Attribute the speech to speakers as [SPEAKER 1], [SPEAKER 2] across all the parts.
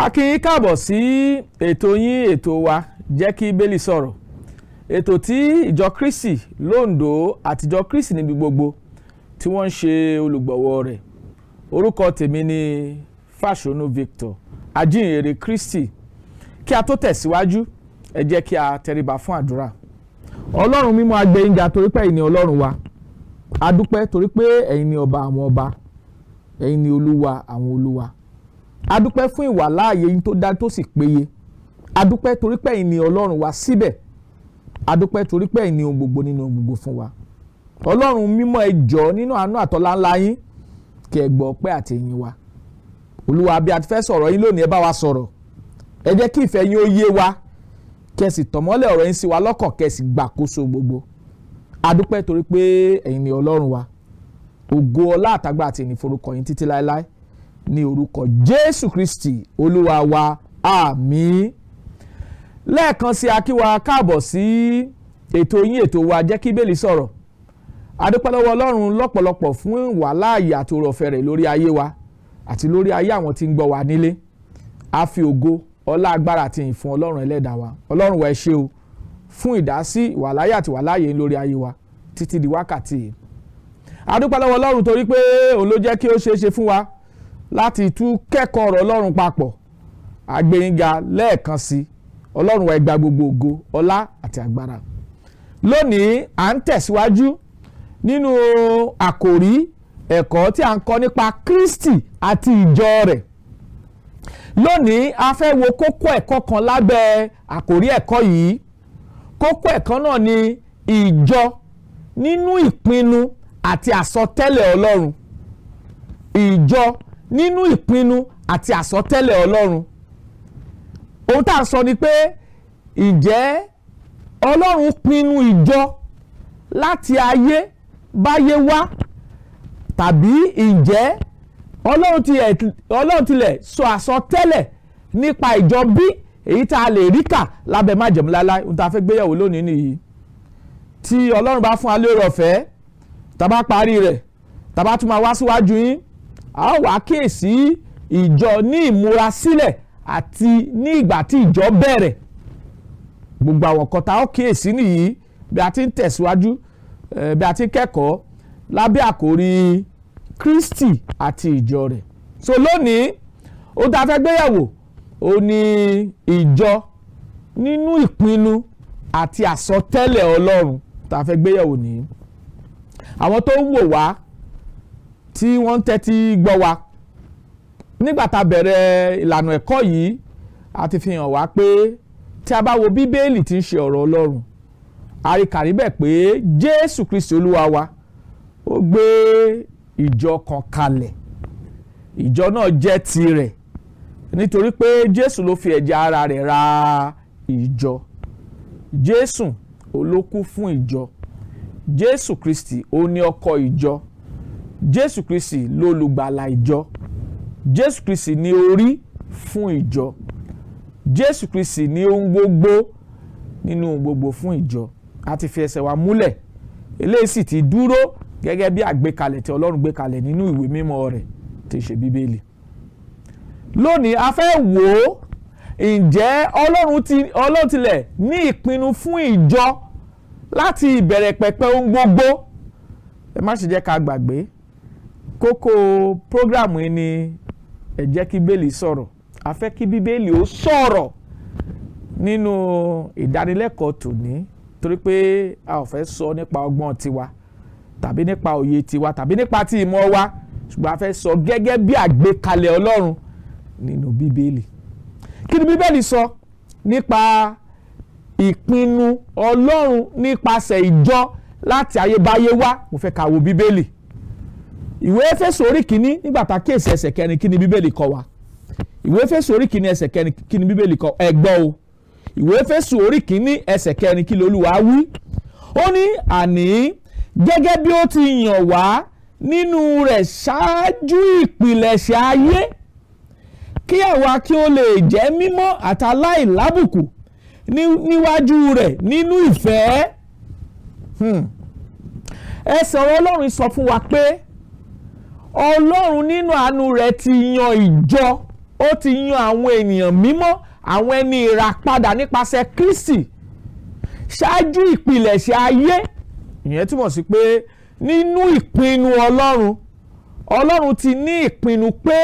[SPEAKER 1] A kí yín káàbọ̀ sí ètò yín ètò wa JEKI BIBELI SORO. Ètò tí ìjọ Kristi l'Ondo àti ìjọ Kristi níbi gbogbo tí wọ́n ń ṣe olùgbọ̀wọ́ rẹ̀. Orúkọ tèmi ni Fasonu Victor, Ajihinrere Kristi. Kí a tó tẹ̀síwájú, ẹ jẹ́ kí a tẹríba fún àdúrà. Ọlọ́run mímọ́ a gbé yín ga torí pé ẹ̀yin ni Ọlọ́run wa. A dúpẹ́ torí pé ẹ̀yin ni ọba àwọn ọba. Ẹ̀yin ni olúwa àwọn olúwa. A dúpẹ́ fún ìwà láàyè yín tó dá tó sì péye. A dúpẹ́ torí pé ẹ̀yin ni Ọlọ́run wa síbẹ̀. A dúpẹ́ torí pé ẹ̀yin ni ohun gbogbo nínú ohun gbogbo fún wa. Ọlọ́run mímọ́ ẹ jọ̀ọ́ nínú àánú àtọlá ńlá yín kí ẹ gbọ́ ọpẹ́ àti ìyìn wa. Olúwa, bí a ti fẹ́ sọ̀rọ̀ yín lónìí, ẹ bá wa sọ̀rọ̀. Ẹ jẹ́ kí ìfẹ́ yín ó yé wa, kí ẹ sì tọ̀mọ́lẹ̀ ọ̀rọ̀ yín sí wa lọ́kàn, kí ẹ sì gbàkóso gbogbo. A dúpẹ́ torí pé ẹ̀yin ni Ọlọ́run wa. Ògo ọlá àtàgbà àti ìyìn forúkọ yín títí láéláé ní orúkọ Jésù Kristi Olúwa wa, àmín. Lẹ́ẹ̀kan sí a kí wa káàbọ̀ sí ètò yín ètò wa JEKI BIBELI SORO. A dúpẹ́ lọ́wọ́ Ọlọ́run lọ́pọ̀lọpọ̀ fún ìwà láàyè àti oore ọ̀fẹ́ rẹ̀ lórí ayé wa àti lórí ayé àwọn tí ń gbọ́ wa nílé. A fi ògo ọlá agbára àti ìyìn fún Ọlọ́run ẹlẹ́dàá wa. Ọlọ́run wa ẹ ṣé o fún ìdásí ìwà láàyè àti ìwà láàyè lórí ayé wa títí di wákàtí yìí. A dúpẹ́ lọ́wọ́ Ọlọ́run torí pé òun ló jẹ́ kí ó ṣeé ṣe fún wa láti tún kẹ́kọ̀ọ́ ọ̀rọ̀ Ọlọ́run papọ̀. A gbé yín ga lẹ́ẹ̀kan sí. Ọlọ́run wa ẹ gba gbogbo ògo ọlá àti agbára. Lónìí à ń tẹ̀síwájú nínú àkòrí ẹ̀kọ́ tí a ń kọ́ nípa Kristi àti ìjọ rẹ̀. Lónìí a fẹ́ wo kókó ẹ̀kọ́ kan lábẹ́ àkòrí ẹ̀kọ́ yìí. Kókó ẹ̀kọ́ náà ni ìjọ nínú ìpinnu àti àsọtẹ́lẹ̀ Ọlọ́run. Ìjọ nínú ìpinnu àti àsọtẹ́lẹ̀ Ọlọ́run. Ohun tá à ń sọ ni pé ǹjẹ́ Ọlọ́run pinnu ìjọ láti ayé báyé wá, tàbí ǹjẹ́ Ọlọ́run tilẹ̀ sọ àsọtẹ́lẹ̀ nípa ìjọ bí èyí tá a lè rí kà lábẹ́ májẹ̀mú láéláé. Ohun tá a fẹ́ gbéyẹ̀wò lónìí nìyí. Tí Ọlọ́run bá fún wa lóore ọ̀fẹ́, tá bá parí rẹ̀, tá bá tún máa wá síwájú yín, a ó wá kíyèsí ìjọ ní ìmúrasílẹ̀ àti ní ìgbà tí ìjọ bẹ̀rẹ̀. Gbogbo àwọn kan tá ó kíyèsí nìyí bí a ti ń tẹ̀síwájú, bí a ti ń kẹ́kọ̀ọ́ lábẹ́ àkòrí Kristi àti ìjọ rẹ̀. So lónìí ó tá a fẹ́ gbéyẹ̀wò ó ní ìjọ nínú ìpinnu àti àsọtẹ́lẹ̀ Ọlọ́run tá a fẹ́ gbéyẹ̀wò nìyí. Àwọn tó ń wò wá tí wọ́n ń tẹ́tí gbọ́ wa, nígbà tá a bẹ̀rẹ̀ ìlànà ẹ̀kọ́ yìí a ti fi hàn wá pé tí a bá wo Bíbélì tí ń ṣe ọ̀rọ̀ Ọlọ́run, a rí kà níbẹ̀ pé Jésù Kristi Olúwa wa ó gbé ìjọ kan kalẹ̀. Ìjọ náà jẹ́ tirẹ̀ nítorí pé Jésù ló fi ẹ̀jẹ̀ ara rẹ̀ ra ìjọ. Jésù ló kú fún ìjọ. Jésù Kristi ó ní ọkọ̀ ìjọ. Jésù Kristi lolùgbàlà ìjọ. Jésù Kristi ní orí fún ìjọ. Jésù Kristi ní ohun gbogbo nínú ohun gbogbo fún ìjọ. A ti fi ẹsẹ̀ wa múlẹ̀. Eléyìí sì ti dúró gẹ́gẹ́ bí àgbékalẹ̀ tí Ọlọ́run gbé kalẹ̀ nínú ìwé mímọ́ rẹ̀ tí í ṣe Bíbélì. Lónìí a fẹ́ wò ó, ǹjẹ́ Ọlọ́run tilẹ̀ ní ìpinnu fún ìjọ láti ìbẹ̀rẹ̀ pẹ̀pẹ̀ ohun gbogbo. Ẹ má ṣe jẹ́ ká gbàgbé kókó prógrámù yìí ni JEKI BIBELI SORO. A fẹ́ kí Bíbélì ó sọ̀rọ̀ nínú ìdánilẹ́kọ̀ọ́ tòní, torí pé a ò fẹ́ sọ nípa ọgbọ́n tiwa tàbí nípa òye tiwa tàbí nípa ti ìmọ̀ wa, ṣùgbọ́n a fẹ́ sọ gẹ́gẹ́ bí àgbékalẹ̀ Ọlọ́run nínú Bíbélì. Kí ni Bíbélì sọ nípa ìpinnu Ọlọ́run nípasẹ̀ ìjọ láti ayébáyé wá? Mo fẹ́ ká wo Bíbélì. Ìwé Éfésù orí kìíní, nígbà tá a kíyèsí ẹsẹ̀ kẹrin, kí ni Bíbélì kọ́ wa? Ìwé Éfésù orí kìíní ẹsẹ̀ kẹrin, kí ni Bíbélì kọ́? Ẹ gbọ́ o. Ìwé Éfésù orí kìíní ẹsẹ̀ kẹrin, kí l'Olúwa wí? Ó ní àní gẹ́gẹ́ bí ó ti yàn wá nínú rẹ̀ ṣáájú ìpilẹ̀ṣẹ̀ ayé, kí àwa kí ó lè jẹ́ mímọ́ àtàláìlábùkù níwájú rẹ̀ nínú ìfẹ́. Ẹsẹ̀ Ọlọ́run sọ fún wa pé Ọlọ́run nínú àánú rẹ̀ ti yan ìjọ ó ti yan àwọn ènìyàn mímọ́, àwọn ẹni ìràpadà nípasẹ̀ Kristi ṣáájú ìpilẹ̀ṣẹ̀ ayé. Ìyẹn túmọ̀ sí pé nínú ìpinnu Ọlọ́run ti ní ìpinnu pé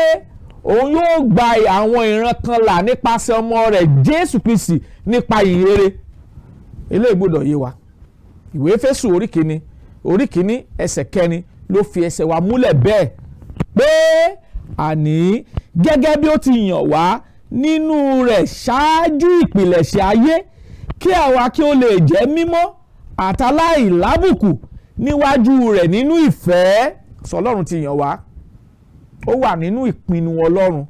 [SPEAKER 1] òun yóò gba àwọn ìran kan là nípasẹ̀ ọmọ rẹ̀ Jésù Kristi nípa ìyìnrere. Eléyìí gbọ́dọ̀ yé wa. Ìwé Éfésù orí kìíní ẹsẹ̀ 4 ló fi ẹsẹ̀ wa múlẹ̀ bẹ́ẹ̀ pé àní gẹ́gẹ́ bí ó ti yàn wá nínú rẹ̀ ṣáájú ìpilẹ̀ṣẹ̀ ayé kí àwa kí ó lè jẹ́ mímọ́ àtàláìlábùkù níwájú rẹ̀ nínú ìfẹ́. Ọlọ́run ti yàn wá, ó wà nínú ìpinnu Ọlọ́run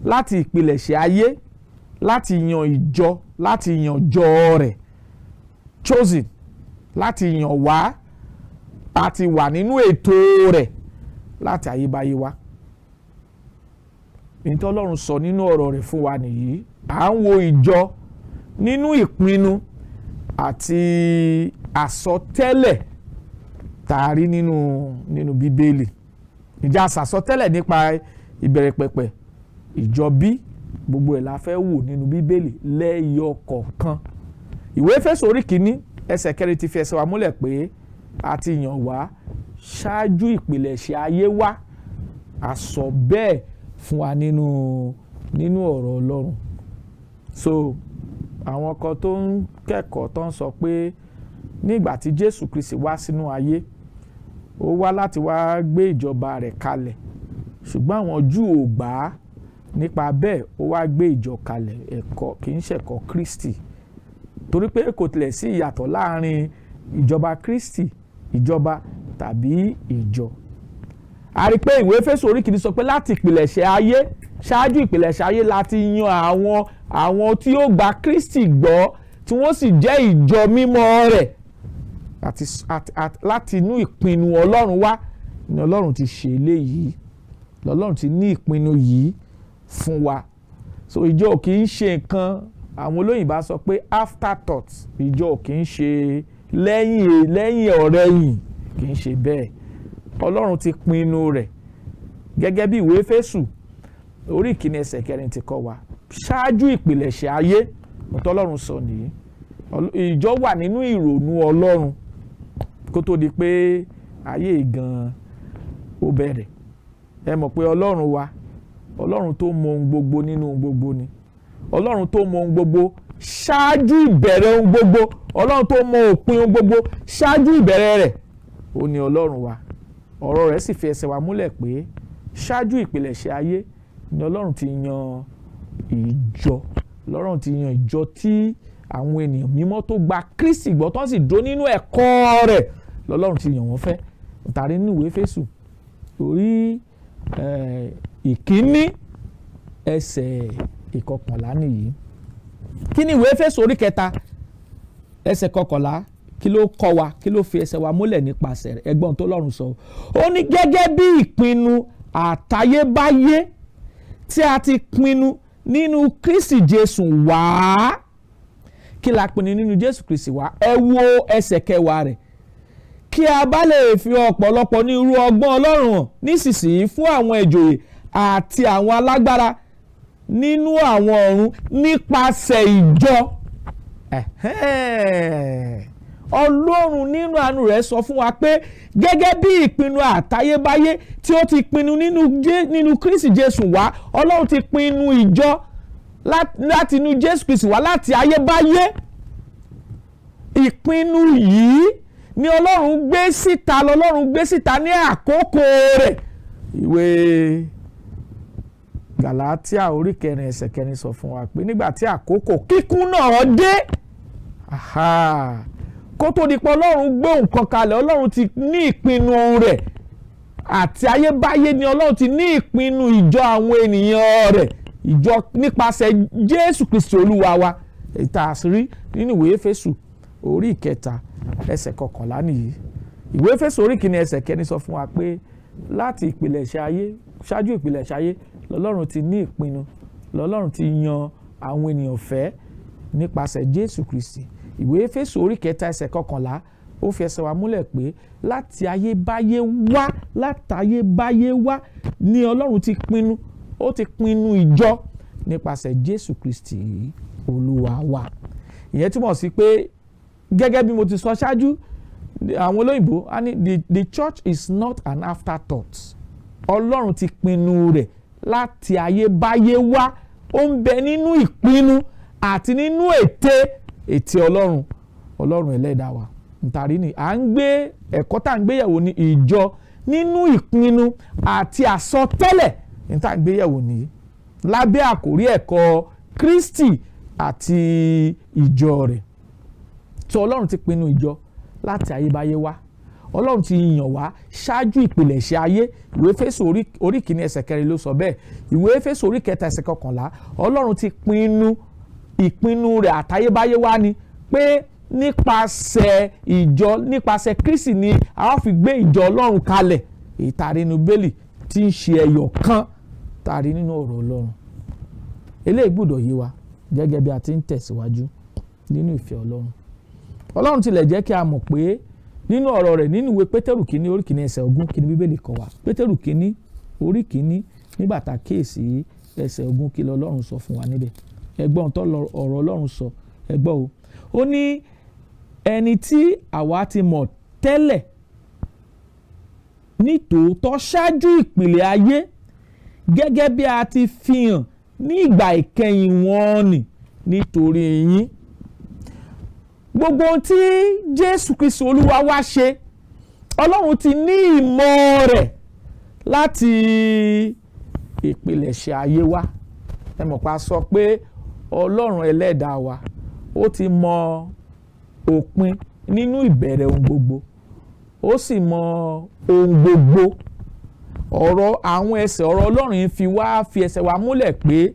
[SPEAKER 1] láti ìpilẹ̀ṣẹ̀ ayé láti yan ìjọ, láti yan jọ rẹ̀, chosen, láti yàn wá, àti wà nínú ètò rẹ̀ láti ayébáyé wá. Nítorí Ọlọ́run sọ nínú ọ̀rọ̀ rẹ̀ fún wa nìyí. À ń wo ìjọ nínú ìpinnu àti àsọtẹ́lẹ̀ tààrí nínú Bíbélì. Ìjà àsọtẹ́lẹ̀ nípa ìbẹ̀rẹ̀ pẹ̀pẹ̀ ìjọ bí gbogbo ẹ̀ la fẹ́ wò nínú Bíbélì lẹ́yọ kọ̀ọ̀kan. Ìwé Éfésù orí kìíní ẹsẹ̀ 4 ti fi ẹsẹ̀ wa múlẹ̀ pé a ti yàn wá ṣáájú ìpilẹ̀ṣẹ̀ ayé wá. A sọ bẹ́ẹ̀ fún wa nínú ọ̀rọ̀ Ọlọ́run. So àwọn kan tó ń kẹ́kọ̀ọ́ tó ń sọ pé nígbà tí Jésù Kristi wá sínú ayé, ó wá láti wá gbé ìjọba rẹ̀ kalẹ̀, ṣùgbọ́n àwọn Júù ò gbà á. Nípa bẹ́ẹ̀ ó wá gbé ìjọ kalẹ̀. Ẹ̀kọ́ kì í ṣẹ̀kọ́ Kristi, torí pé kò tilẹ̀ sí ìyàtọ̀ láàrin ìjọba Kristi, ìjọba tàbí ìjọ. A rí pé ìwé Éfésù orí kìíní sọ pé láti ìpilẹ̀ṣẹ̀ ayé, ṣáájú ìpilẹ̀ṣẹ̀ ayé láti yan àwọn tí ó gba Kristi gbọ́ tí wọ́n sì jẹ́ ìjọ mímọ́ rẹ̀. Láti inú ìpinnu Ọlọ́run wá ni Ọlọ́run ti ṣe eléyìí. Ọlọ́run ti ní ìpinnu yìí fún wa. So ìjọ kì í ṣe nǹkan, àwọn olóyìnbá sọ pé afterthought. Ìjọ kì í ṣe lẹ́yìn ọ̀rẹ̀yìn, kì í ṣe bẹ́ẹ̀. Ọlọ́run ti pinnu rẹ̀ gẹ́gẹ́ bí ìwé Éfésù orí ìkíní ẹsẹ̀ 4 ti kọ́ wa. Ṣáájú ìpilẹ̀ṣẹ̀ ayé, ọ̀tọ̀ Ọlọ́run sọ nìyí. Ìjọ wà nínú ìrònú Ọlọ́run kó tó di pé ayé gan ó bẹ̀rẹ̀. Ẹ mọ̀ pé Ọlọ́run wa, Ọlọ́run tó mọ ohun gbogbo nínú ohun gbogbo ni. Ọlọ́run tó mọ ohun gbogbo ṣáájú ìbẹ̀rẹ̀ ohun gbogbo. Ọlọ́run tó mọ òpin ohun gbogbo ṣáájú ìbẹ̀rẹ̀ rẹ̀. Ó ní Ọlọ́run wa. Ọ̀rọ̀ rẹ̀ sì fi ẹsẹ̀ wa múlẹ̀ pé ṣáájú ìpilẹ̀ṣẹ̀ ayé ni Ọlọ́run ti yan ìjọ. Ọlọ́run ti yan ìjọ tí àwọn ènìyàn mímọ́ tó gba Kristi gbọ́ tó sì dó nínú ẹ̀kọ́ rẹ̀ lọ́lọ́run ti yàn wọ́n fẹ́. Tàrí nínú ìwé Éfésù orí ìkíní ẹsẹ̀ 11 nìyí. Kí ni ìwé Éfésù orí 3 ẹsẹ̀ 11 kí ló kọ́ wa, kí ló fi ẹsẹ̀ wa múlẹ̀ nípasẹ̀ rẹ̀? Ẹgbọ́n tó lọ́run sọ. Ó ní gẹ́gẹ́ bí ìpinnu àtayébáyé tí a ti pinnu nínú Kristi Jésù wá. Kí la pinnu nínú Jésù Kristi wá? Ẹ wo ẹsẹ̀ 10 rẹ̀. Kí a bá lè fi ọ̀pọ̀lọpọ̀ ní irú ọgbọ́n Ọlọ́run hàn nísinsìnyí fún àwọn ìjòyè àti àwọn alágbára nínú àwọn ọ̀run nípasẹ̀ ìjọ. Ọlọ́run nínú àánú rẹ̀ sọ fún wa pé gẹ́gẹ́ bí ìpinnu àtayébáyé tí ó ti pinnu nínú Kristi Jésù wá, Ọlọ́run ti pinnu ìjọ láti inú Jésù Kristi wá láti ayébáyé. Ìpinnu yìí ni Ọlọ́run gbé síta ní àkókò rẹ̀. Ìwé Gàlátíà orí 4 ẹsẹ̀ 4 sọ fún wa pé nígbà tí àkókò kíkún náà dé, kó tó di pé Ọlọ́run gbé nǹkan kalẹ̀, Ọlọ́run ti ní ìpinnu rẹ̀ àti ayébáyé ni Ọlọ́run ti ní ìpinnu ìjọ àwọn ènìyàn rẹ̀, ìjọ nípasẹ̀ Jésù Kristi Olúwa wa. Ìta àṣírí nínú ìwé Éfésù orí 3 ẹsẹ̀ 11 nìyí. Ìwé Éfésù orí 1 ẹsẹ̀ 4 sọ fún wa pé láti ìpilẹ̀ṣẹ̀ ayé, ṣáájú ìpilẹ̀ṣẹ̀ ayé lọ́lọ́run ti ní ìpinnu, lọ́lọ́run ti yan àwọn ènìyàn fẹ́ nípasẹ̀ Jésù Kristi. Ìwé Éfésù orí 3 ẹsẹ̀ 11 ó fi ẹsẹ̀ wa múlẹ̀ pé láti ayébáyé wá ni Ọlọ́run ti pinnu, ó ti pinnu ìjọ nípasẹ̀ Jésù Kristi Olúwa wa. Ìyẹn túmọ̀ sí pé gẹ́gẹ́ bí mo ti sọ ṣáájú, àwọn olóyìnbó á ní the church is not an afterthought. Ọlọ́run ti pinnu rẹ̀ láti ayébáyé wá. Ó ń bẹ nínú ìpinnu àti nínú ète Ọlọ́run ẹlẹ́dàá wa. Nítorí ni à ń gbé ẹ̀kọ́ tá à ń gbéyẹ̀wò ní ìjọ nínú ìpinnu àti àsọtẹ́lẹ̀ ní tá à ń gbéyẹ̀wò ní lábẹ́ àkórí ẹ̀kọ́ Kristi àti ìjọ rẹ̀. Tí Ọlọ́run ti pinnu ìjọ láti ayébáyé wá, Ọlọ́run ti yàn wá ṣáájú ìpilẹ̀ṣẹ̀ ayé. Ìwé Éfésù orí kìíní ẹsẹ̀ 4 ló sọ bẹ́ẹ̀. Ìwé Éfésù orí 4 ẹsẹ̀ 11, Ọlọ́run ti pinnu ìpinnu rẹ̀ àtayébáyé wá ni pé nípasẹ̀ ìjọ, nípasẹ̀ Kristi ni a ó fi gbé ìjọ Ọlọ́run kalẹ̀. Ìtàrí nínú Bíbélì tí ń ṣe ẹyọ kan tàrí nínú ọ̀rọ̀ Ọlọ́run. Eléyìí gbọ́dọ̀ yé wa gẹ́gẹ́ bí a ti ń tẹ̀síwájú nínú ìfẹ́ Ọlọ́run. Ọlọ́run tilẹ̀ jẹ́ kí a mọ̀ pé nínú ọ̀rọ̀ rẹ̀ nínú ìwé Pétérù kínní orí kínní ẹsẹ̀ 20 kí ni Bíbélì kọ́ wa. Pétérù kínní orí kínní nígbà tá a kíyèsí ẹsẹ̀ 20 kí l'Ọlọ́run sọ fún wa níbẹ̀. Ẹgbọ́n tó ọ̀rọ̀ Ọlọ́run sọ, ẹgbọ́ o. Ó ní ẹni tí àwa ti mọ̀ tẹ́lẹ̀ ní tòótọ́ ṣáájú ìpìlẹ̀ ayé, gẹ́gẹ́ bí a ti fi hàn ní ìgbà ìkẹyìn wọn ni nítorí yín. Gbogbo ohun tí Jésù Kristi Olúwa wá ṣe, Ọlọ́run ti ní ìmọ̀ rẹ̀ láti ìpilẹ̀ṣẹ̀ ayé wá. Ẹ mọ̀ pa sọ pé Ọlọ́run ẹlẹ́dàá wa ó ti mọ òpin nínú ìbẹ̀rẹ̀ ohun gbogbo, ó sì mọ ohun gbogbo. Àwọn ẹsẹ̀ ọ̀rọ̀ Ọlọ́run yìí fi ẹsẹ̀ wa múlẹ̀ pé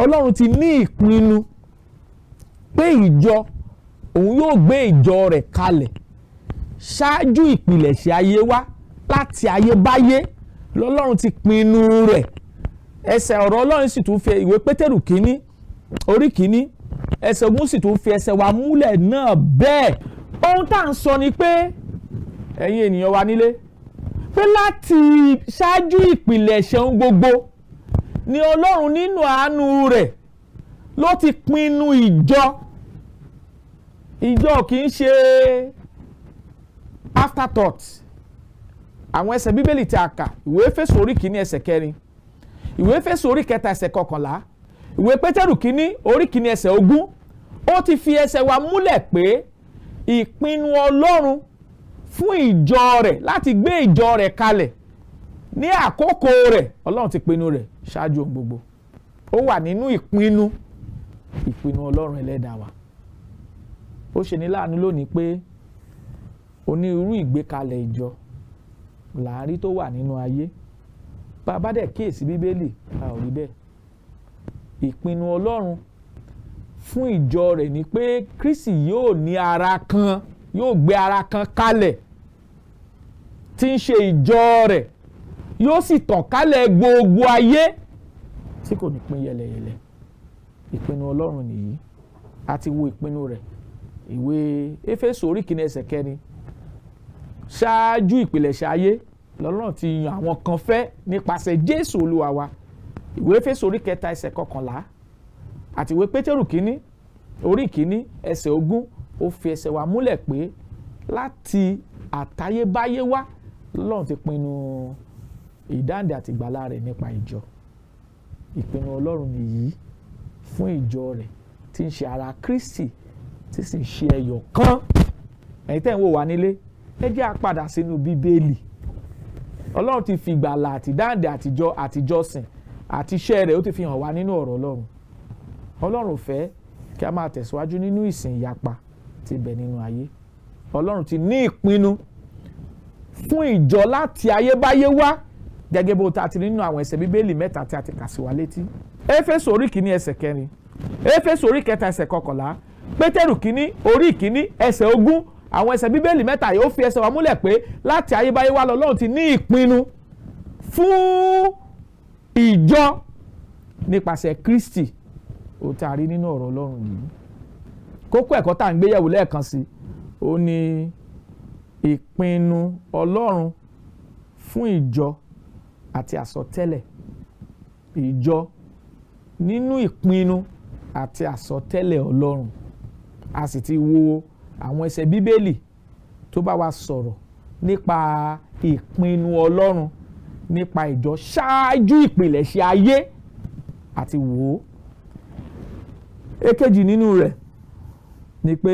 [SPEAKER 1] Ọlọ́run ti ní ìpinnu pé òun yóò gbé ìjọ rẹ̀ kalẹ̀ ṣáájú ìpilẹ̀ṣẹ̀ ayé wá. Láti ayébáyé l'Ọlọ́run ti pinnu rẹ̀. Ẹsẹ̀ ọ̀rọ̀ Ọlọ́run sì tún fi ìwé Pétérù kínní orí kínní ẹsẹ̀ 20 sì tún fi ẹsẹ̀ wa múlẹ̀ náà bẹ́ẹ̀. Ohun tá à ń sọ ni pé ẹ̀yin ènìyàn wa nílé, pé láti ṣáájú ìpilẹ̀ṣẹ̀ ohun gbogbo ni Ọlọ́run nínú àánú rẹ̀ ló ti pinnu ìjọ. Ìjọ kì í ṣe afterthought. Àwọn ẹsẹ̀ Bíbélì tí a kà, ìwé Éfésù orí kìíní ẹsẹ̀ 4, ìwé Éfésù orí 4 ẹsẹ̀ 11, ìwé Pétérù kìíní orí kìíní ẹsẹ̀ 20, ó ti fi ẹsẹ̀ wa múlẹ̀ pé ìpinnu Ọlọ́run fún ìjọ rẹ̀ láti gbé ìjọ rẹ̀ kalẹ̀ ní àkókò rẹ̀, Ọlọ́run ti pinnu rẹ̀ ṣáájú ohun gbogbo. Ó wà nínú ìpinnu Ọlọ́run ẹlẹ́dàá wa. Ó ṣe ní láàánú lónìí pé onírúurú ìgbékalẹ̀ ìjọ láàrí tó wà nínú ayé. Bàbá dẹ̀ kíyèsí Bíbélì, a ò rí bẹ́ẹ̀. Ìpinnu Ọlọ́run fún ìjọ rẹ̀ ni pé Kristi yóò ní ara kan, yóò gbé ara kan kalẹ̀ tí ń ṣe ìjọ rẹ̀, yóò sì tàn kálẹ̀ gbogbo ayé tí kò ní pín yẹlẹyẹlẹ. Ìpinnu Ọlọ́run nìyí. A ti wo ìpinnu rẹ̀. Ìwé Éfésù orí kìíní ẹsẹ̀ 4, ṣáájú ìpilẹ̀ṣẹ̀ ayé l'Ọlọ́run ti yan àwọn kan fẹ́ nípasẹ̀ Jésù Olúwa wa. Ìwé Éfésù orí 4 ẹsẹ̀ 11 àti ìwé Pétérù kìíní orí kìíní ẹsẹ̀ 20, ó fi ẹsẹ̀ wa múlẹ̀ pé láti àtayébáyé wá l'Ọlọ́run ti pinnu ìdáǹdè àti ìgbàlà rẹ̀ nípa ìjọ. Ìpinnu Ọlọ́run nìyí fún ìjọ rẹ̀ tí ń ṣe ara Kristi, tí sì ń ṣe ẹyọ kan. Ẹ̀yin tẹ́ ń wò wá nílé, ẹ jẹ́ á padà sínú Bíbélì. Ọlọ́run ti fi ìgbàlà àti ìdáǹdè àtijọ́sìn àti iṣẹ́ rẹ̀ ó ti fi hàn wá nínú ọ̀rọ̀ Ọlọ́run. Ọlọ́run fẹ́ kí a máa tẹ̀síwájú nínú ìsìn ìyapa tí bẹ nínú ayé. Ọlọ́run ti ní ìpinnu fún ìjọ láti ayébáyé wá, gẹ́gẹ́ bó ta ti nínú àwọn ẹsẹ̀ Bíbélì 3 tí a ti kà sí wa létí. Éfésù orí kìíní ẹsẹ̀ 4, Éfésù orí 4 ẹsẹ̀ 11, Pétérù kìíní orí kìíní ẹsẹ̀ 20. Àwọn ẹsẹ̀ Bíbélì 3 yóò fi ẹsẹ̀ wa múlẹ̀ pé láti ayébáyé wá l'Ọlọ́run ti ní ìpinnu fún ìjọ nípasẹ̀ Kristi. Ó tá a rí nínú ọ̀rọ̀ Ọlọ́run yìí. Kókó ẹ̀kọ́ tá à ń gbéyẹ̀wò lẹ́ẹ̀kan sí, ó ní ìpinnu Ọlọ́run fún ìjọ àti àsọtẹ́lẹ̀ ìjọ nínú ìpinnu àti àsọtẹ́lẹ̀ Ọlọ́run. A sì ti wo àwọn ẹsẹ̀ Bíbélì tó bá wa sọ̀rọ̀ nípa ìpinnu Ọlọ́run nípa ìjọ ṣáájú ìpilẹ̀ṣẹ̀ ayé àti wò ó. Èkejì nínú rẹ̀ ni pé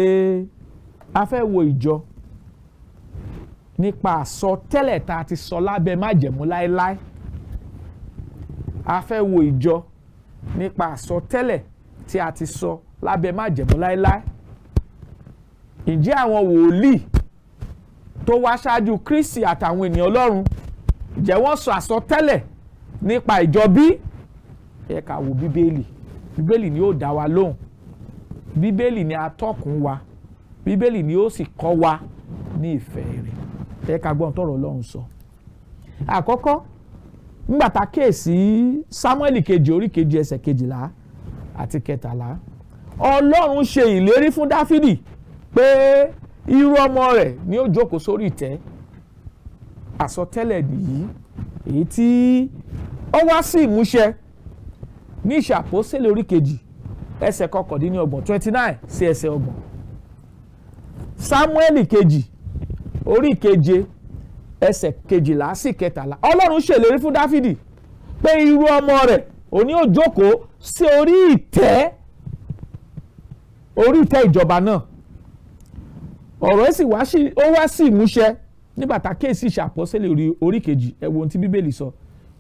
[SPEAKER 1] a fẹ́ wo ìjọ nípa àsọtẹ́lẹ̀ tá a ti sọ lábẹ́ májẹ̀mú láéláé. A fẹ́ wo ìjọ nípa àsọtẹ́lẹ̀ tí a ti sọ lábẹ́ májẹ̀mú láéláé. Ǹjẹ́ àwọn wòlíì tó wá ṣáájú Kristi àtàwọn ènìyàn Ọlọ́run jẹ́ wọ́n sọ àsọtẹ́lẹ̀ nípa ìjọ bí? Ẹ ká wo Bíbélì. Bíbélì ni ó dá wa lóhùn. Bíbélì ni atọ́kùn wa. Bíbélì ni ó sì kọ́ wa ní ìfẹ́ rẹ̀. Ẹ ká gbọ́n tọ̀rọ̀ Ọlọ́run sọ. Àkọ́kọ́, nígbà tá a kíyèsí Sámúẹ́lì kejì orí kejì ẹsẹ̀ 12 àti 13, Ọlọ́run ṣe ìlérí fún Dáfídì pé irú ọmọ rẹ̀ ni ó jókòó sórí ìtẹ́. Àsọtẹ́lẹ̀ nìyí èyí tí ó wá sí ìmúṣẹ ní Ìṣe Àpọ́stélì orí kejì ẹsẹ̀ 29 29 sí ẹsẹ̀ 30. Sámúẹ́lì kejì orí keje ẹsẹ̀ 12 sí 13, Ọlọ́run ṣèlérí fún Dáfídì pé irú ọmọ rẹ̀ òní ó jókòó sí orí ìtẹ́ ìjọba náà. Ọ̀rọ̀ sì wá sí ìmúṣẹ nígbà tá a kíyèsí Ìṣe Àpọ́stélì orí kejì. Ẹ wo ohun tí Bíbélì sọ.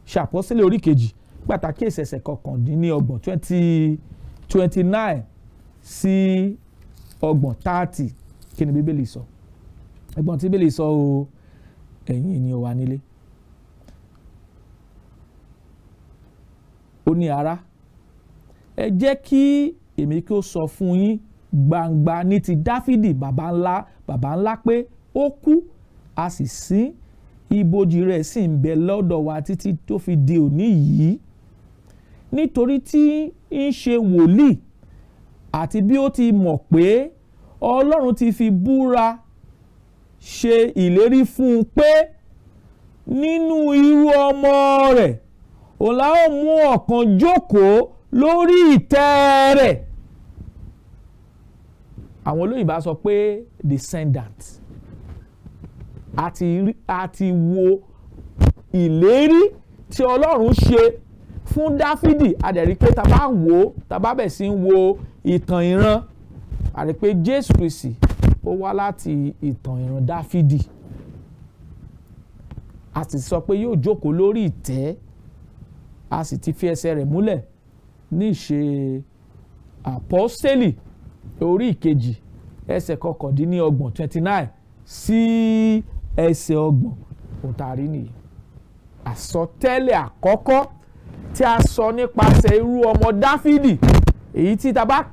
[SPEAKER 1] Ìṣe Àpọ́stélì orí kejì nígbà tá a kíyèsí ẹsẹ̀ 29 29 sí 30. Kí ni Bíbélì sọ? Ẹgbọ́n tí Bíbélì sọ o, ẹ̀yin ènìyàn wa nílé. Ó ní ará, ẹ jẹ́ kí èmi kí ó sọ fún yín gbangba ní ti Dáfídì baba ńlá pé ó kú, a sì sin, ibojì rẹ̀ sì ń bẹ lọ́dọ̀ wa títí tó fi di òní yìí. Nítorí tí ń ṣe wòlíì àti bí ó ti mọ̀ pé Ọlọ́run ti fi búra ṣe ìlérí fún un pé nínú irú ọmọ rẹ̀ òun la ó mú ọ̀kan jókòó lórí ìtẹ́ rẹ̀. Àwọn olóyìnbá sọ pé descendant. Àti wo ìlérí tí Ọlọ́run ṣe fún Dáfídì. A dẹ̀ rí pé tá bá bẹ̀ sí ń wo ìtàn ìran, a rí pé Jésù Kristi ó wá láti ìtàn ìran Dáfídì. A sì sọ pé yóò jókòó lórí ìtẹ́. A sì ti fi ẹsẹ̀ rẹ̀ múlẹ̀ ní Ìṣe Àpọ́stélì orí ìkejì ẹsẹ̀ 29 29 sí ẹsẹ̀ 30. Òtàrí nìyí. Àsọtẹ́lẹ̀ àkọ́kọ́ tí a sọ nípasẹ̀ irú ọmọ Dáfídì, èyí tí tá bá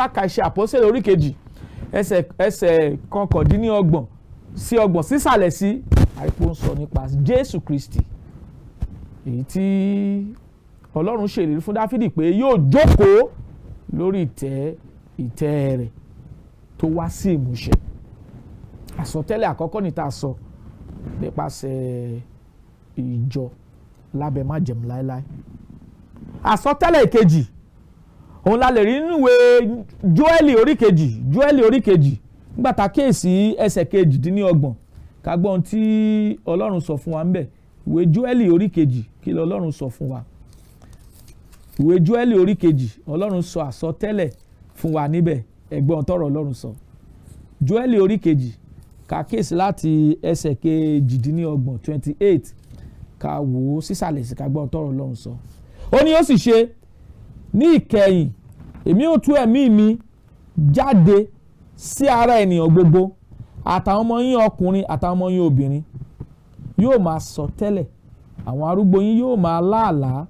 [SPEAKER 1] ka Ìṣe Àpọ́stélì orí kejì ẹsẹ̀ 29 sí 30 sísàlẹ̀ sí, àìpó ń sọ nípa Jésù Kristi, èyí tí Ọlọ́run ṣèlérí fún Dáfídì pé yóò jókòó lórí ìtẹ́ rẹ̀ tó wá sí ìmúṣẹ. Àsọtẹ́lẹ̀ àkọ́kọ́ ni tá a sọ nípasẹ̀ ìjọ lábẹ́ májẹ̀mú láéláé. Àsọtẹ́lẹ̀ ìkejì òun la lè rí nínú ìwé Jóẹ́lì orí kejì nígbà tá a kíyèsí ẹsẹ̀ 28. Ká gbọ́ ohun tí Ọlọ́run sọ fún wa ńbẹ̀. Ìwé Jóẹ́lì orí kejì, kí ló Ọlọ́run sọ fún wa? Ìwé Jóẹ́lì orí kejì, Ọlọ́run sọ àsọtẹ́lẹ̀ fún wa níbẹ̀. Ẹ gbọ́ ohun tọ́rọ̀ Ọlọ́run sọ. Jóẹ́lì orí kejì, ká kíyèsí láti ẹsẹ̀ 28. Ká wò ó sísàlẹ̀ sí, ká gbọ́ ohun tọ́rọ̀ Ọlọ́run sọ. Ó ní ó sì ṣe ní ìkẹyìn, èmi ó tú ẹ̀mí mi jáde sí ara ènìyàn gbogbo, àtàwọn ọmọ yín ọkùnrin àtàwọn ọmọ yín obìnrin yóò máa sọ tẹ́lẹ̀, àwọn arúgbó yín yóò máa láàlá,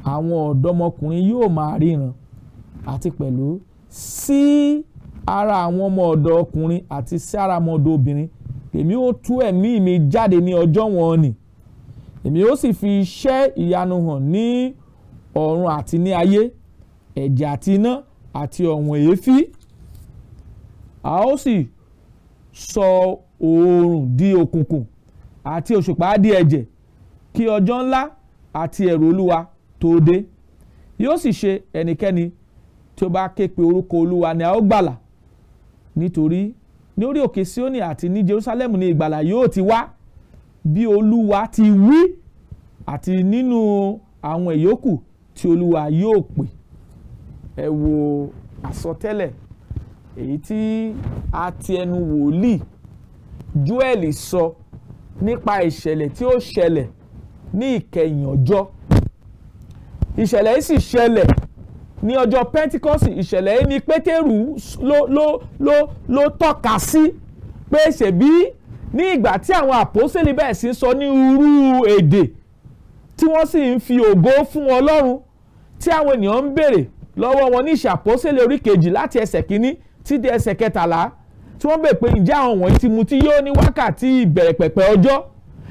[SPEAKER 1] àwọn ọ̀dọ́mọkùnrin yóò máa ríran, àti pẹ̀lú sí ara àwọn ọmọ ọ̀dọ́ ọkùnrin àti sí ara ọmọ ọ̀dọ́ obìnrin èmi ó tú ẹ̀mí mi jáde ní ọjọ́ wọn nì. Èmi ó sì fi iṣẹ́ ìyanu hàn ní ọ̀run àti ní ayé, ẹ̀jẹ̀ àti iná àti ọ̀wọ̀n èéfín. A ó sì sọ oòrùn di òkùnkùn àti òṣùpá di ẹ̀jẹ̀, kí ọjọ́ ńlá àti ẹ̀rù Olúwa tó dé. Yóò sì ṣe ẹnikẹ́ni tí ó bá ké pe orúkọ Olúwa ni a ó gbàlà, nítorí ní orí òkè Síónì àti ní Jerúsálẹ́mù ni ìgbàlà yóò ti wá, bí Olúwa ti wí, àti nínú àwọn ìyókù tí Olúwa yóò pè. Ẹ wo àsọtẹ́lẹ̀ èyí tí a ti ẹnu wòlíì Jóẹ́lì sọ nípa ìṣẹ̀lẹ̀ tí ó ṣẹlẹ̀ ní ìkẹyìn ọjọ́. Ìṣẹ̀lẹ̀ yìí sì ṣẹlẹ̀ ní ọjọ́ Pentikọ́sì. Ìṣẹ̀lẹ̀ yìí ni Pétérù ló tọ́ka sí pé ṣèbí ní ìgbà tí àwọn àpọ́sítélì bẹ̀rẹ̀ sí sọ ní irú èdè tí wọ́n sì ń fi ògo fún Ọlọ́run, tí àwọn ènìyàn ń béèrè lọ́wọ́ wọn ní Ìṣe Àpọ́sítélì orí 2 láti ẹsẹ̀ 1 tí dé ẹsẹ̀ 13, tí wọ́n béèrè pé ǹjẹ́ àwọn wọ̀nyí ti mutí yó ní wákàtí ìbẹ̀rẹ̀ pẹ̀pẹ̀ ọjọ́?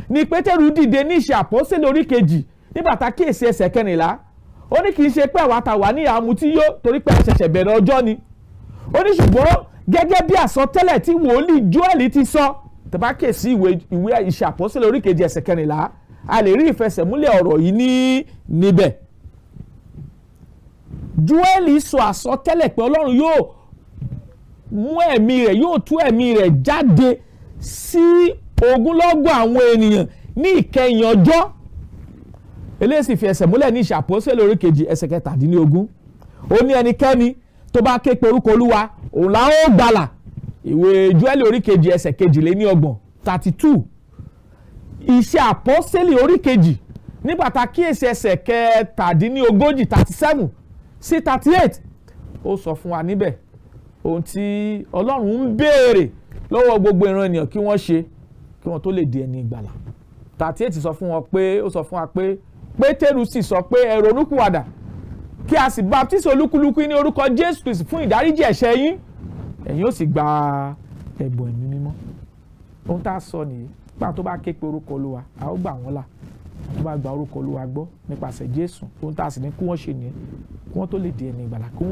[SPEAKER 1] Ni Pétérù dìde ní Ìṣe Àpọ́sítélì orí 2 nígbà tá kíyèsí ẹsẹ̀ 14. Ó ní kì í ṣe pé àwa tá wà ní àmutí yó torí pé a ṣẹ̀ṣẹ̀ bẹ̀rẹ̀ ọjọ́ ni. Ó ní ṣùgbọ́n gẹ́gẹ́ bí àsọtẹ́lẹ̀ tí wòlíì Jóẹ́lì ti sọ, tẹ́ bá kíyèsí ìwé Ìṣe Àpọ́sítélì orí 2 ẹsẹ̀ 14, a lè rí ìfẹsẹ̀múlẹ̀ ọ̀rọ̀ yìí níbẹ̀. Jóẹ́lì sọ àsọtẹ́lẹ̀ pé Ọlọ́run yóò mú ẹ̀mí rẹ̀, yóò tú ẹ̀mí rẹ̀ jáde sí ogunlọ́gọ̀ àwọn ènìyàn ní ìkẹyìn ọjọ́. Eléyìí sì fi ẹsẹ̀ múlẹ̀ ní Ìṣe Àpọ́sítélì orí 2 ẹsẹ̀ 17. Ó ní ẹnikẹ́ni tó bá ké pe orúkọ Olúwa òun la ó gbàlà. Ìwé Jóẹ́lì orí 2 ẹsẹ̀ 22 32. Ìṣe Àpọ́sítélì orí 2 nígbà tá kíyèsí ẹsẹ̀ 37 37 sí 38, ó sọ fún wa níbẹ̀ ohun tí Ọlọ́run ń béèrè lọ́wọ́ gbogbo ìran ènìyàn kí wọ́n ṣe kí wọ́n tó lè di ẹni ìgbàlà. 38 sọ fún wọn pé, ó sọ fún wa pé Pétérù sì sọ pé ẹ ronúpìwàdà kí a sì baptisi olúkúlùkù ní orúkọ Jésù Kristi fún ìdáríjì ẹ̀ṣẹ̀ yín, ẹ̀yin ó sì gba ẹ̀bùn ẹ̀mí mímọ́. Ohun tá a sọ nìyí, nígbà tó bá ké pe orúkọ Olúwa a ó gbà wọ́n là, tó bá gba orúkọ Olúwa gbọ́ nípasẹ̀ Jésù. Ohun tá a sì ní kí wọ́n ṣe nìyẹn kí wọ́n tó lè di ẹni ìgbàlà, kí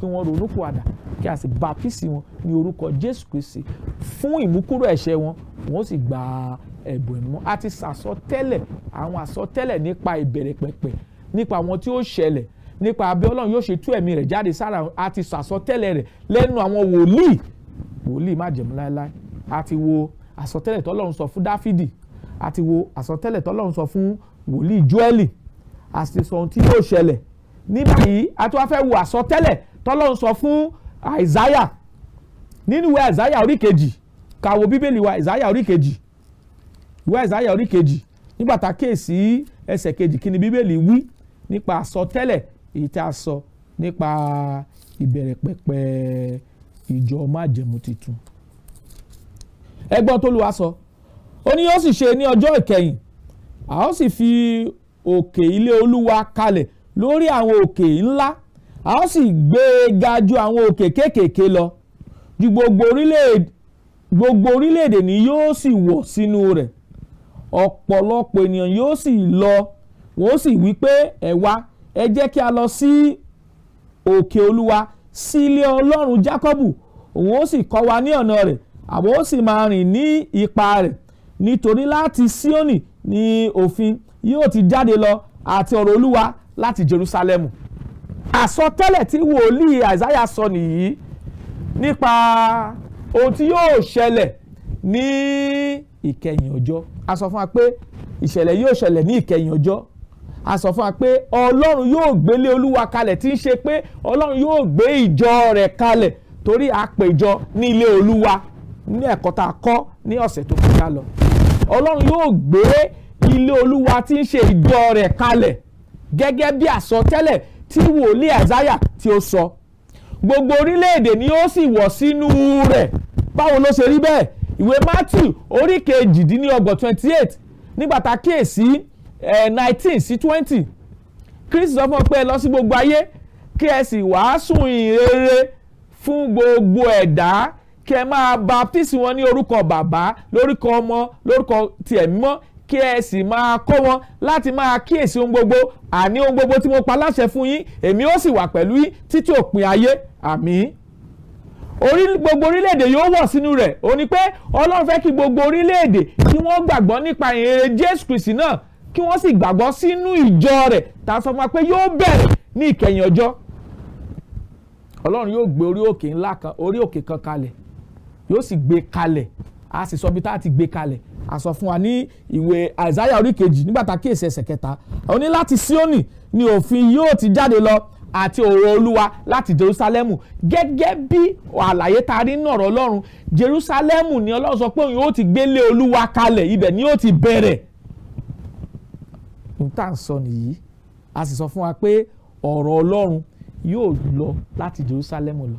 [SPEAKER 1] wọ́n ronúpìwàdà kí a sì baptisi wọn ní orúkọ Jésù Kristi fún ìmúkúrò ẹ̀ṣẹ̀ wọn, wọ́n sì gba ẹ̀bùn ẹ̀mí mímọ́. A ti sàsọtẹ́lẹ̀ àwọn àsọtẹ́lẹ̀ nípa ìbẹ̀rẹ̀ pẹ̀pẹ̀, nípa àwọn tí ó ṣẹlẹ̀, nípa bí Ọlọ́run yóò ṣe tú ẹ̀mí rẹ̀ jáde sára. A ti sàsọtẹ́lẹ̀ rẹ̀ lẹ́nu àwọn wòlíì májẹ̀mú láéláé. A ti wo àsọtẹ́lẹ̀ tọ́lọ́run sọ fún Dáfídì, a ti wo àsọtẹ́lẹ̀ tọ́lọ́run sọ fún wòlíì Jóẹ́lì, a ti sọ ohun tí yóò ṣẹlẹ̀. Ní báyìí a tún wá fẹ́ wo àsọtẹ́lẹ̀ tọ́lọ́run sọ fún Àìsáyà nínú ìwé Àìsáyà orí 2. Ká wo bíbélì wa Àìsáyà orí 2. Ìwé Àìsáyà orí 2 nígbà tá kíyèsí ẹsẹ̀ 2 kí ni bíbélì wí nípa àsọtẹ́lẹ̀ èyí tí a sọ nípa ìbẹ̀rẹ̀ pẹ̀pẹ̀ ìjọ májẹ̀mú titun. Ẹ gbọ́ t'Olúwa sọ, ó ní yóò sì ṣe ní ọjọ́ ìkẹyìn, a ó sì fi òkè ilé Olúwa kalẹ̀ lórí àwọn òkè ńlá, a ó sì gbé e ga ju àwọn òkè kéékèèké lọ, ju gbogbo orílẹ̀-èdè ni yóò sì wọ̀ sínú rẹ̀. Ọ̀pọ̀lọpọ̀ ènìyàn yóò sì lọ, wọ́n sì wí pé ẹ wá, ẹ jẹ́ kí a lọ sí òkè Olúwa, sí ilé Ọlọ́run Jákọ́bù, òun ó sì kọ́ wa ní ọ̀nà rẹ̀, àwa ó sì máa rìn ní ipa rẹ̀. Nítorí láti Síónì ni òfin yóò ti jáde lọ àti ọ̀rọ̀ Olúwa láti Jerúsálẹ́mù. Àsọtẹ́lẹ̀ tí wòlíì Àìsáyà sọ nìyí nípa ohun tí yóò ṣẹlẹ̀ ní ìkẹyìn ọjọ́. A sọ fún wa pé ìṣẹ̀lẹ̀ yóò ṣẹlẹ̀ ní ìkẹyìn ọjọ́. A sọ fún wa pé Ọlọ́run yóò gbélé Olúwa kalẹ̀, tí ń ṣe pé Ọlọ́run yóò gbé ìjọ rẹ̀ kalẹ̀, torí a péjọ ní ilé Olúwa ní ẹ̀kọ́ tá a kọ́ ní ọ̀sẹ̀ tó kọjá lọ. Ọlọ́run yóò gbé ilé Olúwa tí ń ṣe ìjọ rẹ̀ kalẹ̀ gẹ́gẹ́ bí àsọtẹ́lẹ̀ tí wòlíì Àìsáyà tí ó sọ. Gbogbo orílẹ̀-èdè ni ó sì wọ̀ sínú rẹ̀. Báwo ló ṣe rí bẹ́ẹ̀? Ìwé Matthew orí 28 nígbà tá a kíyèsí 19 sí 20, Kristi sọ fún ọ pé ẹ lọ sí gbogbo ayé kí ẹ sì wàásù ìhìnrere fún gbogbo ẹ̀dá, kí ẹ máa baptisi wọn ní orúkọ Bàbá, lórúkọ Ọmọ, lórúkọ ti Ẹ̀mí Mímọ́, kí ẹ sì máa kọ́ wọn láti máa kíyèsí ohun gbogbo, àní ohun gbogbo tí mo pa láṣẹ fún yín, èmi ó sì wà pẹ̀lú yín títí òpin ayé. Àmín. Gbogbo orílẹ̀-èdè yóò wọ̀ sínú rẹ̀. Ó ní pé Ọlọ́run fẹ́ kí gbogbo orílẹ̀-èdè kí wọ́n gbàgbọ́ nípa ìhìnrere Jésù Kristi náà, kí wọ́n sì gbàgbọ́ sínú ìjọ rẹ̀ tá a sọ fún wa pé yóò bẹ̀rẹ̀ ní ìkẹyìn ọjọ́. Ọlọ́run yóò gbé orí òkè ńlá kan, orí òkè kan kalẹ̀, yóò sì gbé kalẹ̀, a sì sọ bí tá a ti gbé kalẹ̀. A sọ fún wa ní ìwé Àìsáyà orí kejì nígbà tá a kíyèsí ẹsẹ̀ kẹta, ó ní láti Síónì ni òfin yóò ti jáde lọ àti ọ̀rọ̀ Olúwa láti Jerúsálẹ́mù. Gẹ́gẹ́ bí àlàyé tá a rí nínú ọ̀rọ̀ Ọlọ́run, Jerúsálẹ́mù ni Ọlọ́run sọ pé òun yóò ti gbélé Olúwa kalẹ̀, ibẹ̀ ni yóò ti bẹ̀rẹ̀. Ohun tá à ń sọ nìyí, a sì sọ fún wa pé ọ̀rọ̀ Ọlọ́run yóò lọ láti Jerúsálẹ́mù lọ.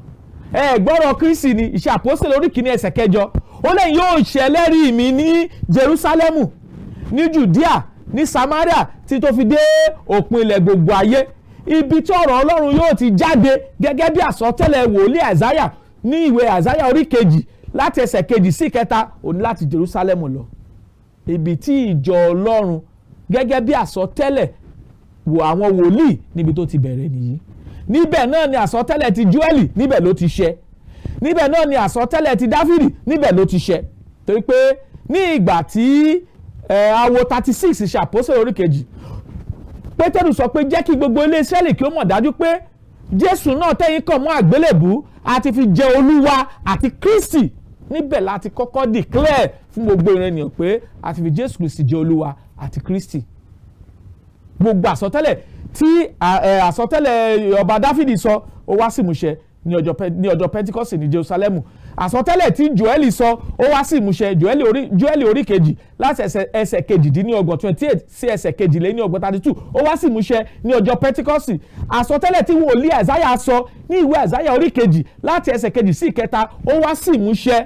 [SPEAKER 1] Gbọ́rọ̀ Kristi ni Iṣẹ́ Àpọ́sítélì orí kìíní ẹsẹ̀ kẹjọ, ó lẹ́yìn yóò ṣẹlẹ́rìí mi ní Jerúsálẹ́mù, ní Jùdíà, ní Samaria, tí tó fi dé òpin ilẹ̀ gbogbo ayé. Ibi tí ọ̀rọ̀ Ọlọ́run yóò ti jáde gẹ́gẹ́ bí àsọtẹ́lẹ̀ wòlíì Àìsáyà ní ìwé Àìsáyà orí kejì láti ẹsẹ̀ kejì sí kẹta, ó ní láti Jerúsálẹ́mù lọ. Ibi tí ìjọ Ọlọ́run gẹ́gẹ́ bí àsọtẹ́lẹ̀ àwọn wòlíì níbi tó ti bẹ̀rẹ̀ nìyí. Níbẹ̀ náà ni àsọtẹ́lẹ̀ ti Jóẹ́lì, níbẹ̀ ló ti ṣẹ. Níbẹ̀ náà ni àsọtẹ́lẹ̀ ti Dáfídì, níbẹ̀ ló ti ṣẹ. Torí pé ní ìgbà tí awo 36 Iṣẹ́ Àpọ́sítélì orí kejì, Pétérù sọ pé jẹ́ kí gbogbo ilé Ísírẹ́lì kí ó mọ̀ dájú pé Jésù náà tẹ́yìn kàn mọ́ àgbélébùú àti fi jẹ Olúwa àti Kristi. Níbẹ̀ láti kọ́kọ́ declare fún gbogbo ènìyàn pé àti fi Jésù Kristi jẹ Olúwa àti Kristi. Gbogbo àsọtẹ́lẹ̀ tí àsọtẹ́lẹ̀ ọba Dáfídì sọ ó wá sí ìmúṣẹ ní ọjọ́ Pentikọ́sì ní Jerúsálẹ́mù. Àsọtẹ́lẹ̀ tí Jóẹ́lì sọ ó wá sí ìmúṣẹ, Jóẹ́lì orí kejì láti ẹsẹ̀ kejìdínlọ́gbọ̀n 28 sí ẹsẹ̀ kejìlélọ́gbọ̀n 32 ó wá sí ìmúṣẹ ní ọjọ́ Pentikọ́sì. Àsọtẹ́lẹ̀ tí wòlíì Àìsáyà sọ ní ìwé Àìsáyà orí kejì láti ẹsẹ̀ kejì sí ìkẹta ó wá sí ìmúṣẹ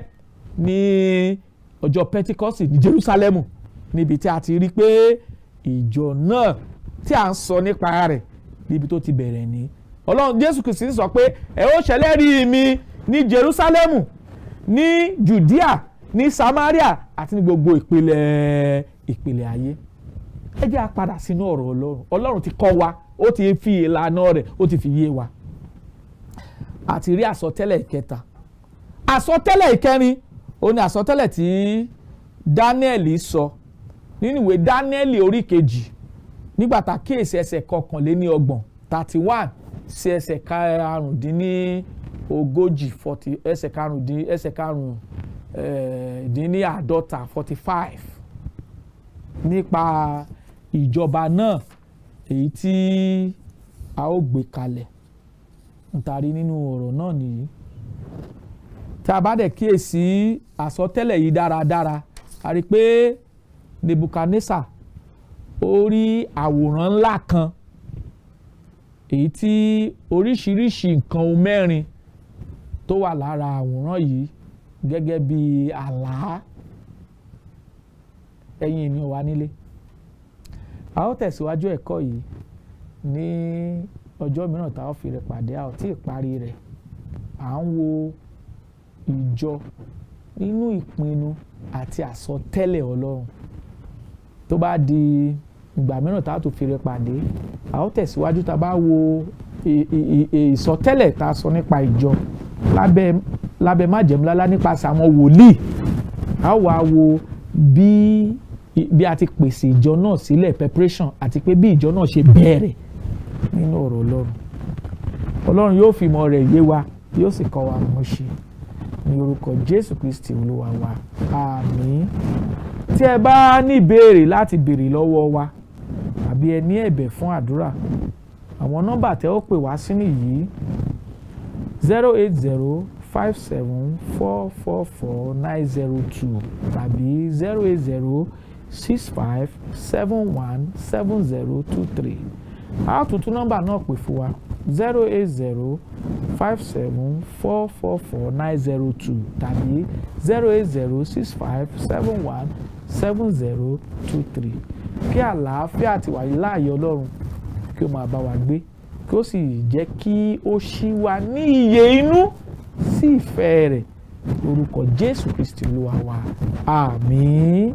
[SPEAKER 1] ní ọjọ́ Pentikọ́sì ní Jerúsálẹ́mù, níbi tí a ti rí pé ìjọ náà tí a ń sọ nípa rẹ̀ níbi tó ti bẹ̀rẹ̀ ní. Ọlọ́run Jésù Kristi sọ pé ẹ ó ṣẹlẹ́rìí mi ní Jerúsálẹ́mù, ní Jùdíà, ní Samaria àti ní gbogbo ìpìlẹ̀ ayé. Ẹ jẹ́ a padà sínú ọ̀rọ̀ Ọlọ́run. Ọlọ́run ti kọ́ wa, ó ti fi ìlànà rẹ̀ ó ti fi yé wa. A ti rí àsọtẹ́lẹ̀ ìkẹta. Àsọtẹ́lẹ̀ ìkẹrin ó ní àsọtẹ́lẹ̀ tí Dáníẹ́lì sọ nínú ìwé Dáníẹ́lì orí kejì nígbà tá a kíyèsí ẹsẹ̀ 21 31 sí ẹsẹ̀ 40 ẹsẹ̀ 50 45 nípa ìjọba náà èyí tí a ó gbé kalẹ̀. Nítorí nínú ọ̀rọ̀ náà nìyí, tá a bá dẹ̀ kíyèsí àsọtẹ́lẹ̀ yìí dáradára, a rí pé Nebukadnésà ó rí àwòrán ńlá kan èyí tí oríṣiríṣi nǹkan ohun mẹ́rin tó wà lára àwòrán yìí gẹ́gẹ́ bí àlá. Ẹ̀yin ènìyàn wa nílé, a ó tẹ̀síwájú ẹ̀kọ́ yìí ní ọjọ́ mìíràn tá a ó fi rẹ̀ pàdé, a ò tí ì parí rẹ̀. À ń wo ìjọ nínú ìpinnu àti àsọtẹ́lẹ̀ Ọlọ́run. Tó bá di ìgbà mìíràn tá a tó fi rẹ̀ pàdé, a ó tẹ̀síwájú tá a bá wo ìsọtẹ́lẹ̀ tá a sọ nípa ìjọ lábẹ́ májẹ̀mú lálá nípasẹ̀ àwọn wòlíì. A ó wá wo bí a ti pèsè ìjọ náà sílẹ̀, preparation, àti pé bí ìjọ náà ṣe bẹ̀rẹ̀ nínú ọ̀rọ̀ Ọlọ́run. Ọlọ́run yóò fi ìmọ̀ rẹ̀ yé wa, yóò sì kọ́ wa mọ̀ ṣe ní orúkọ Jésù Kristi Olúwa wa. Àmín. Tí ẹ bá ní ìbéèrè láti béèrè lọ́wọ́ wa àbí ẹ ní ẹ̀bẹ̀ fún àdúrà, àwọn nọ́mbà tẹ́ ó pè wá sí nìyí: 08057444902 tàbí 08065717023. A tún nọ́mbà náà pè fún wa: 08057444902 tàbí 08065717023. Kí àlàáfíà àti wàyí láàyè Ọlọ́run kí ó máa bá wa gbé, kí ó sì jẹ́ kí ó ṣí wa ní ìyè inú sí ìfẹ́ rẹ̀, lórúkọ Jésù Kristi Olúwa wa. Àmín.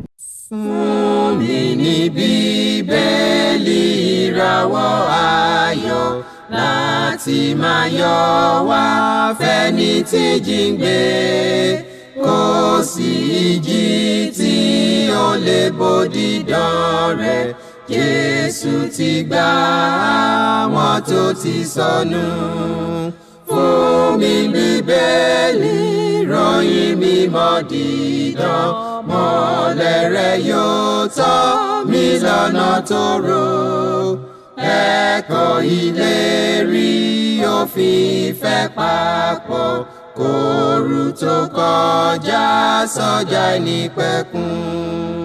[SPEAKER 2] Fún mi ní Bíbélì ìràwọ̀ ayọ̀ láti máa yọ̀ wá fẹ́ni tí jíǹgbé, kò sí ìjì tí ó lè bòdì dán rẹ̀. Jésù ti gbà àwọn tó ti sọnù. Fún mi Bíbélì, ròyìn mímọ́ dídán, mọ́lẹ̀ rẹ̀ yóò tọ́ mi lọ́nà tòrò. Ẹ̀kọ́ ìlérí òfin ìfẹ́ papọ̀, kóòrù tó kọjá sọ́jà ìnípẹ̀kun.